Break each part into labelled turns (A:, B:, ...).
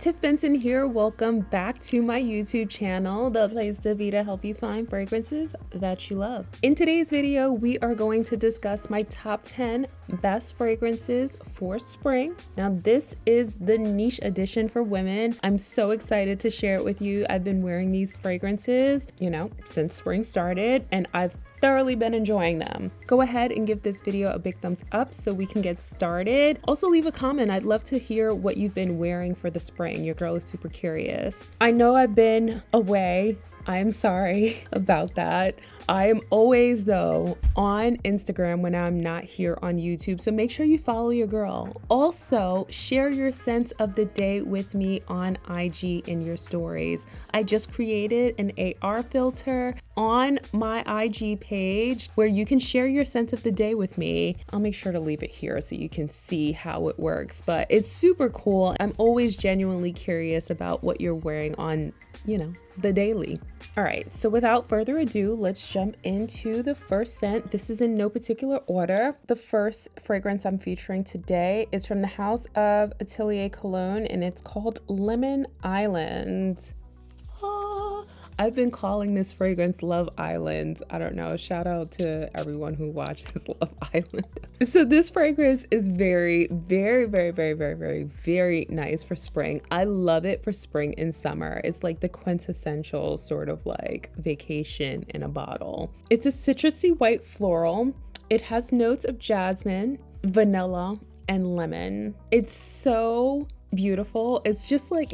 A: Tiff Benson here. Welcome back to my YouTube channel, the place to be to help you find fragrances that you love. In today's video, we are going to discuss my top 10 best fragrances for spring. Now, this is the niche edition for women. I'm so excited to share it with you. I've been wearing these fragrances, since spring started, and I've thoroughly been enjoying them. Go ahead and give this video a big thumbs up so we can get started. Also leave a comment. I'd love to hear what you've been wearing for the spring. Your girl is super curious. I know I've been away. I am sorry about that. I am always, though, on Instagram when I'm not here on YouTube, so make sure you follow your girl. Also, share your sense of the day with me on IG in your stories. I just created an AR filter on my IG page where you can share your sense of the day with me. I'll make sure to leave it here so you can see how it works, but it's super cool. I'm always genuinely curious about what you're wearing on, the daily. All right, so without further ado, let's jump into the first scent. This is in no particular order. The first fragrance I'm featuring today is from the house of Atelier Cologne, and it's called Lemon Island. I've been calling this fragrance Love Island. I don't know, shout out to everyone who watches Love Island. So this fragrance is very, very, very, very, very, very, very nice for spring. I love it for spring and summer. It's like the quintessential sort of like vacation in a bottle. It's a citrusy white floral. It has notes of jasmine, vanilla, and lemon. It's so beautiful. It's just like,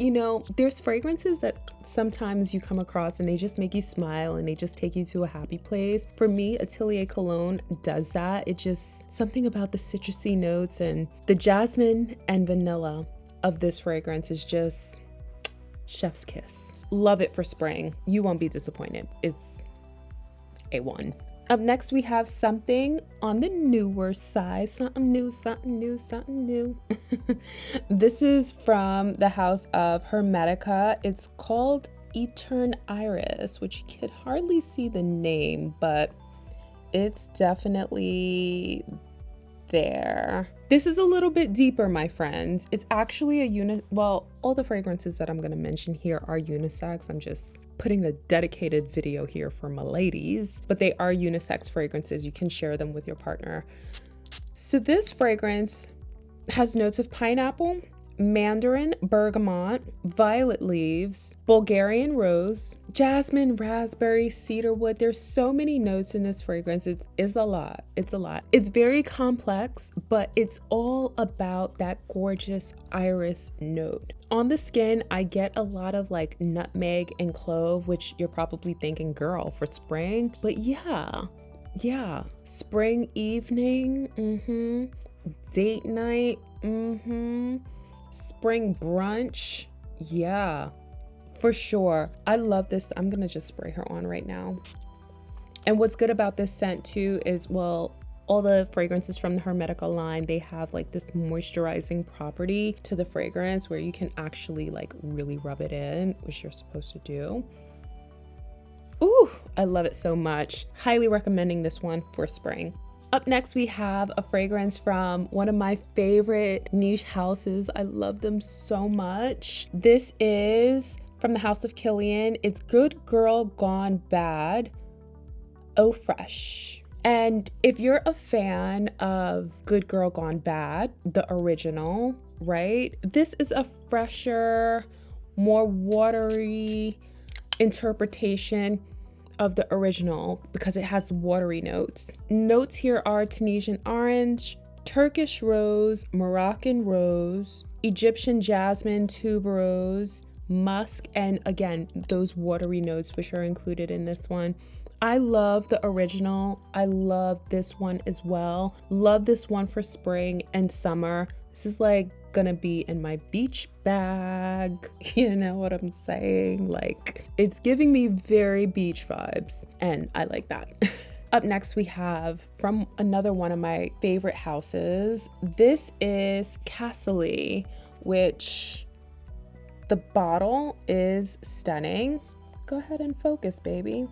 A: there's fragrances that sometimes you come across and they just make you smile and they just take you to a happy place. For me, Atelier Cologne does that. It just, something about the citrusy notes and the jasmine and vanilla of this fragrance is just chef's kiss. Love it for spring. You won't be disappointed. It's A1. Up next, we have something on the newer side. Something new, something new, something new. This is from the house of Hermetica. It's called Etern Iris, which you could hardly see the name, but it's definitely there. This is a little bit deeper, my friends. It's actually all the fragrances that I'm going to mention here are unisex. I'm just putting a dedicated video here for my ladies, but they are unisex fragrances. You can share them with your partner. So this fragrance has notes of pineapple, mandarin, bergamot, violet leaves, Bulgarian rose, jasmine, raspberry, cedarwood. There's so many notes in this fragrance. It's a lot. It's a lot. It's very complex, but it's all about that gorgeous iris note. On the skin, I get a lot of like nutmeg and clove, which you're probably thinking, girl, for spring. But yeah, spring evening, date night, spring brunch, yeah, for sure. I love this. I'm gonna just spray her on right now. And what's good about this scent too is, all the fragrances from the Hermetica line, they have like this moisturizing property to the fragrance where you can actually like really rub it in, which you're supposed to do. Ooh, I love it so much. Highly recommending this one for spring. Up next, we have a fragrance from one of my favorite niche houses. I love them so much. This is from the house of Kilian. It's Good Girl Gone Bad, Eau Fresh. And if you're a fan of Good Girl Gone Bad, the original, right? This is a fresher, more watery interpretation of the original because it has watery notes. Notes here are Tunisian orange, Turkish rose, Moroccan rose, Egyptian jasmine, tuberose, musk, and again, those watery notes which are included in this one. I love the original. I love this one as well. Love this one for spring and summer. This is like gonna be in my beach bag. You know what I'm saying? Like, it's giving me very beach vibes, and I like that. Up next, we have from another one of my favorite houses. This is Castley, which the bottle is stunning. Go ahead and focus, baby.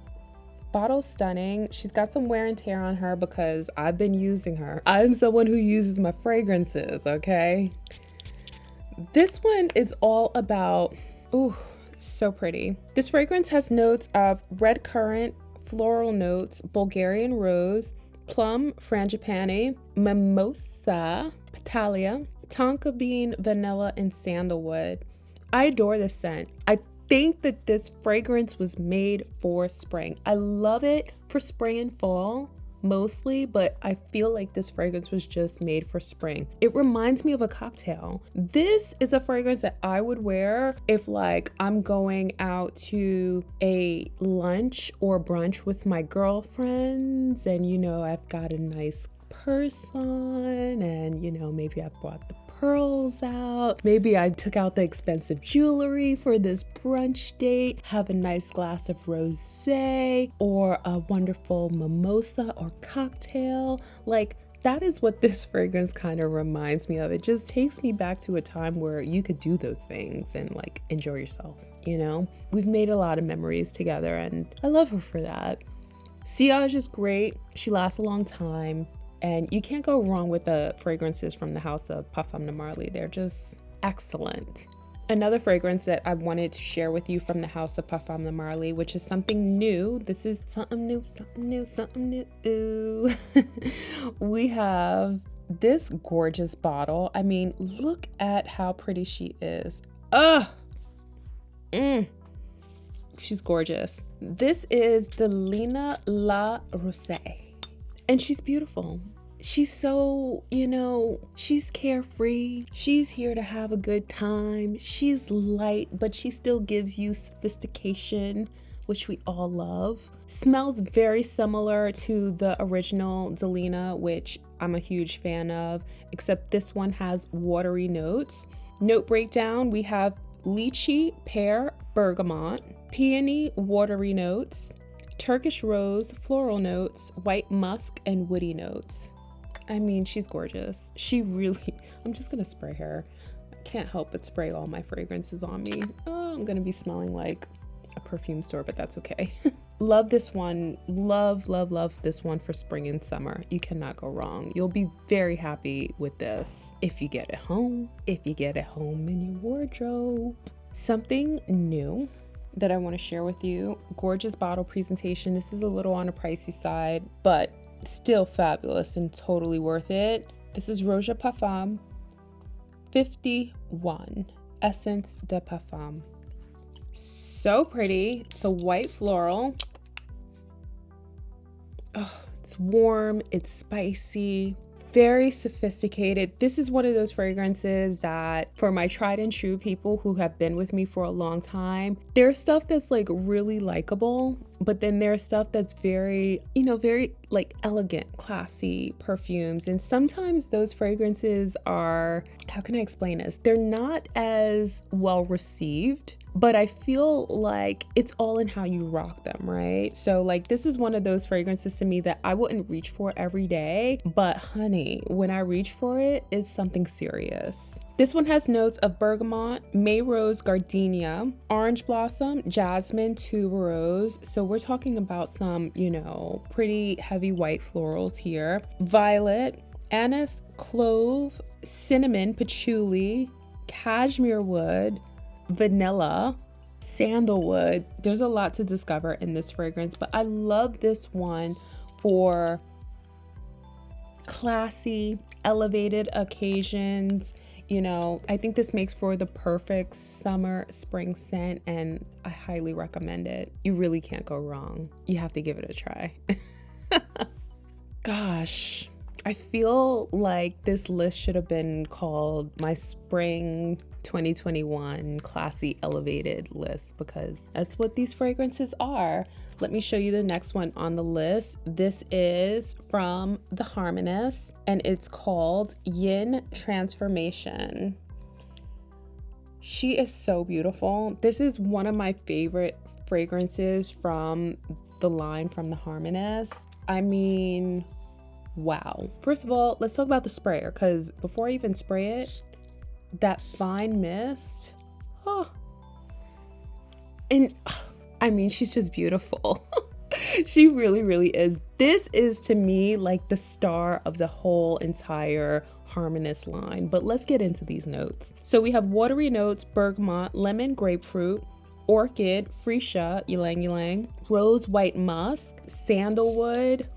A: Bottle stunning. She's got some wear and tear on her because I've been using her. I'm someone who uses my fragrances, okay? This one is all about, ooh, so pretty. This fragrance has notes of red currant, floral notes, Bulgarian rose, plum, frangipani, mimosa, Italia, tonka bean, vanilla, and sandalwood. I adore this scent. I think that this fragrance was made for spring. I love it for spring and fall mostly, but I feel like this fragrance was just made for spring. It reminds me of a cocktail. This is a fragrance that I would wear if like I'm going out to a lunch or brunch with my girlfriends and you know I've got a nice purse on and you know maybe I've brought the pearls out. Maybe I took out the expensive jewelry for this brunch date, have a nice glass of rosé or a wonderful mimosa or cocktail. Like that is what this fragrance kind of reminds me of. It just takes me back to a time where you could do those things and like enjoy yourself, you know? We've made a lot of memories together and I love her for that. Sillage is great. She lasts a long time. And you can't go wrong with the fragrances from the house of Parfum de Marly. They're just excellent. Another fragrance that I wanted to share with you from the house of Parfum de Marly, which is something new. This is something new, something new, something new. We have this gorgeous bottle. I mean, look at how pretty she is. She's gorgeous. This is Delina La Rosée. And she's beautiful. She's so, you know, she's carefree. She's here to have a good time. She's light, but she still gives you sophistication, which we all love. Smells very similar to the original Delina, which I'm a huge fan of, except this one has watery notes. Note breakdown, we have lychee, pear, bergamot, peony, watery notes, Turkish rose, floral notes, white musk, and woody notes. I mean, she's gorgeous. She really, I'm just gonna spray her. I can't help but spray all my fragrances on me. Oh, I'm gonna be smelling like a perfume store, but that's okay. Love this one. Love, love, love this one for spring and summer. You cannot go wrong. You'll be very happy with this if you get it home, if you get it home in your wardrobe. Something new that I want to share with you. Gorgeous bottle presentation. This is a little on the pricey side, but still fabulous and totally worth it. This is Eau de Parfum 51 Essence de Parfum. So pretty. It's a white floral. Oh, it's warm, it's spicy, very sophisticated. This is one of those fragrances that for my tried and true people who have been with me for a long time, there's stuff that's like really likable, but then there's stuff that's very, you know, very like elegant, classy perfumes. And sometimes those fragrances are, how can I explain this? They're not as well received, but I feel like it's all in how you rock them, right? So like this is one of those fragrances to me that I wouldn't reach for every day, but honey, when I reach for it, it's something serious. This one has notes of bergamot, May rose, gardenia, orange blossom, jasmine, tuberose. So we're talking about some, you know, pretty heavy white florals here. Violet, anise, clove, cinnamon, patchouli, cashmere wood, vanilla, sandalwood. There's a lot to discover in this fragrance, but I love this one for classy, elevated occasions. You know, I think this makes for the perfect summer spring scent, and I highly recommend it. You really can't go wrong. You have to give it a try. Gosh, I feel like this list should have been called my spring 2021 classy elevated list, because that's what these fragrances are. Let me show you the next one on the list. This is from the Harmonist and it's called Yin Transformation. She is so beautiful. This is one of my favorite fragrances from the line from the Harmonist. I mean, wow. First of all, let's talk about the sprayer, because before I even spray it, that fine mist, oh, and I mean, she's just beautiful. She really, really is. This is to me like the star of the whole entire harmonious line, but let's get into these notes. So we have watery notes, bergamot, lemon, grapefruit, orchid, freesia, ylang ylang, rose white musk, sandalwood,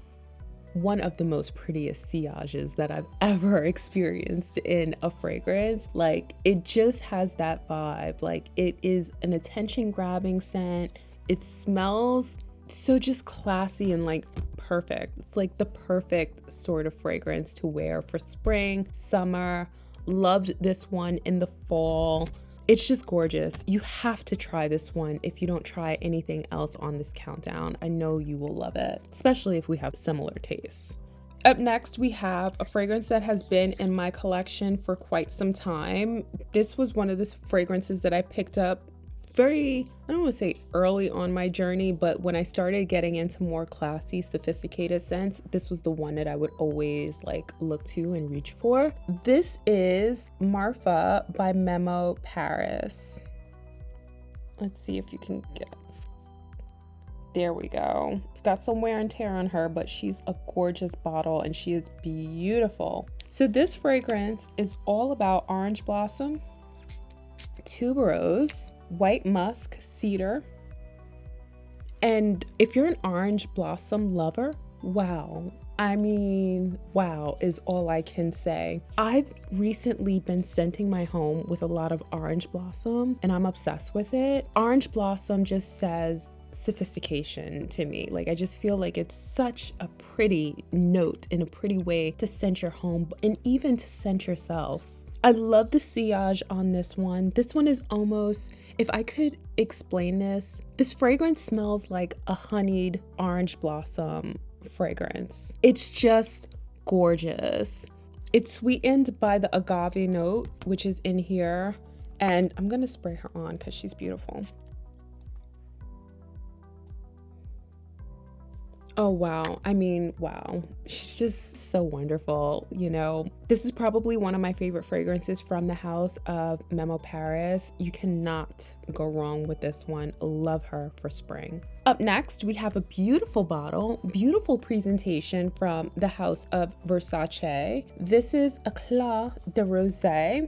A: one of the most prettiest sillages that I've ever experienced in a fragrance. Like, it just has that vibe. Like, it is an attention grabbing scent. It smells so just classy and like perfect. It's like the perfect sort of fragrance to wear for spring, summer. Loved this one in the fall. It's just gorgeous. You have to try this one if you don't try anything else on this countdown. I know you will love it, especially if we have similar tastes. Up next, we have a fragrance that has been in my collection for quite some time. This was one of the fragrances that I picked up very, I don't want to say early on my journey, but when I started getting into more classy, sophisticated scents, this was the one that I would always like look to and reach for. This is Marfa by Memo Paris. Let's see if you can get, there we go. Got some wear and tear on her, but she's a gorgeous bottle and she is beautiful. So this fragrance is all about orange blossom, tuberose, white musk, cedar. And if you're an orange blossom lover, wow. I mean, wow is all I can say. I've recently been scenting my home with a lot of orange blossom and I'm obsessed with it. Orange blossom just says sophistication to me. Like, I just feel like it's such a pretty note and a pretty way to scent your home and even to scent yourself. I love the sillage on this one. This one is almost, if I could explain this fragrance smells like a honeyed orange blossom fragrance. It's just gorgeous. It's sweetened by the agave note, which is in here. And I'm gonna spray her on because she's beautiful. Oh, wow. I mean, wow. She's just so wonderful. You know, this is probably one of my favorite fragrances from the house of Memo Paris. You cannot go wrong with this one. Love her for spring. Up next, we have a beautiful bottle, beautiful presentation from the house of Versace. This is Eclat de Rosé.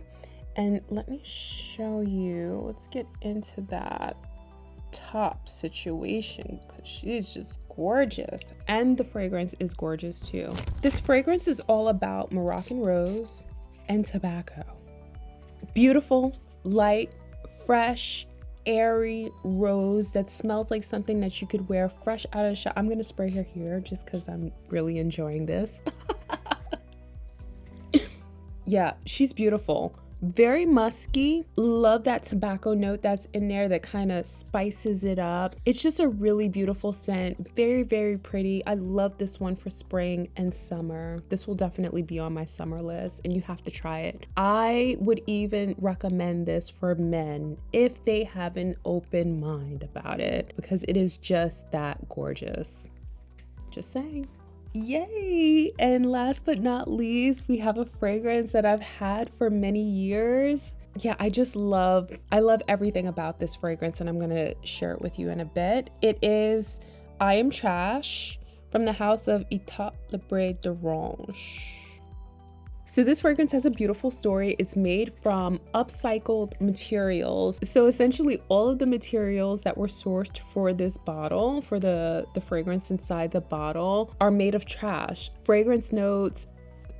A: And let me show you. Let's get into that top situation because she's just gorgeous, and the fragrance is gorgeous too. This fragrance is all about Moroccan rose and tobacco. Beautiful, light, fresh, airy rose that smells like something that you could wear fresh out of the shop. I'm gonna spray her here just because I'm really enjoying this. Yeah, she's beautiful. Very musky. Love that tobacco note that's in there that kind of spices it up. It's just a really beautiful scent. Very, very pretty. I love this one for spring and summer. This will definitely be on my summer list and you have to try it. I would even recommend this for men if they have an open mind about it because it is just that gorgeous. Just saying. Yay! And last but not least, we have a fragrance that I've had for many years. Yeah, I love everything about this fragrance and I'm gonna share it with you in a bit. It is I Am Trash from the house of Etelier d'Orange. So this fragrance has a beautiful story. It's made from upcycled materials. So essentially all of the materials that were sourced for this bottle, for the fragrance inside the bottle, are made of trash. Fragrance notes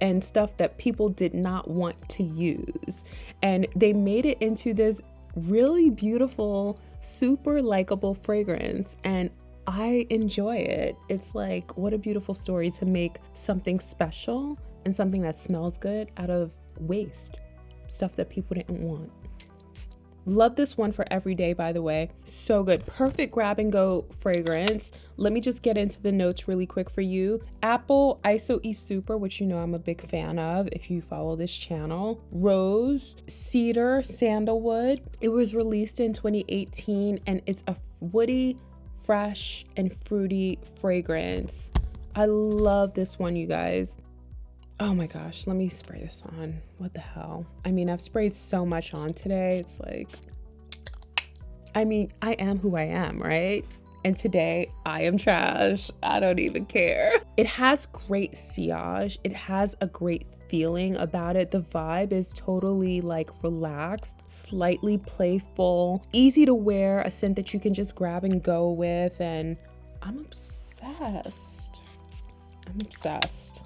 A: and stuff that people did not want to use. And they made it into this really beautiful, super likable fragrance. And I enjoy it. It's like, what a beautiful story to make something special and something that smells good out of waste, stuff that people didn't want. Love this one for every day, by the way. So good. Perfect grab and go fragrance. Let me just get into the notes really quick for you. Apple, ISO E Super, which you know I'm a big fan of if you follow this channel. Rose, cedar, sandalwood. It was released in 2018 and it's a woody, fresh, and fruity fragrance. I love this one, you guys. Oh my gosh, let me spray this on. What the hell? I mean, I've sprayed so much on today. It's like, I mean, I am who I am, right? And today I am trash. I don't even care. It has great sillage. It has a great feeling about it. The vibe is totally like relaxed, slightly playful, easy to wear, a scent that you can just grab and go with, and I'm obsessed. I'm obsessed.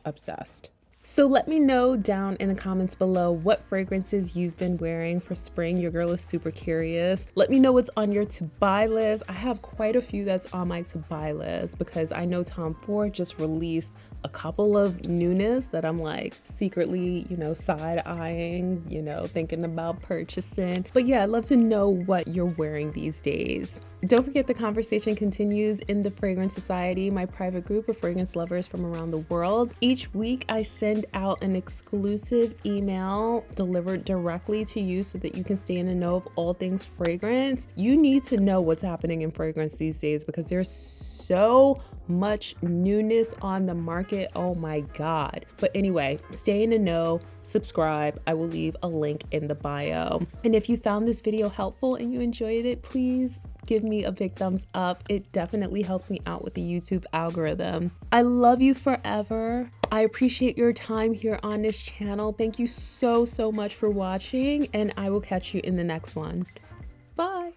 A: Obsessed. So let me know down in the comments below what fragrances you've been wearing for spring. Your girl is super curious. Let me know what's on your to buy list. I have quite a few that's on my to buy list because I know Tom Ford just released a couple of newness that I'm like secretly, you know, side eyeing, you know, thinking about purchasing. But yeah, I'd love to know what you're wearing these days. Don't forget the conversation continues in the Fragrance Society, my private group of fragrance lovers from around the world. Each week I send out an exclusive email delivered directly to you so that you can stay in the know of all things fragrance. You need to know what's happening in fragrance these days because there's so much newness on the market. Oh my God. But anyway, stay in the know, subscribe. I will leave a link in the bio. And if you found this video helpful and you enjoyed it, please give me a big thumbs up. It definitely helps me out with the YouTube algorithm. I love you forever. I appreciate your time here on this channel. Thank you so much for watching, and I will catch you in the next one. Bye.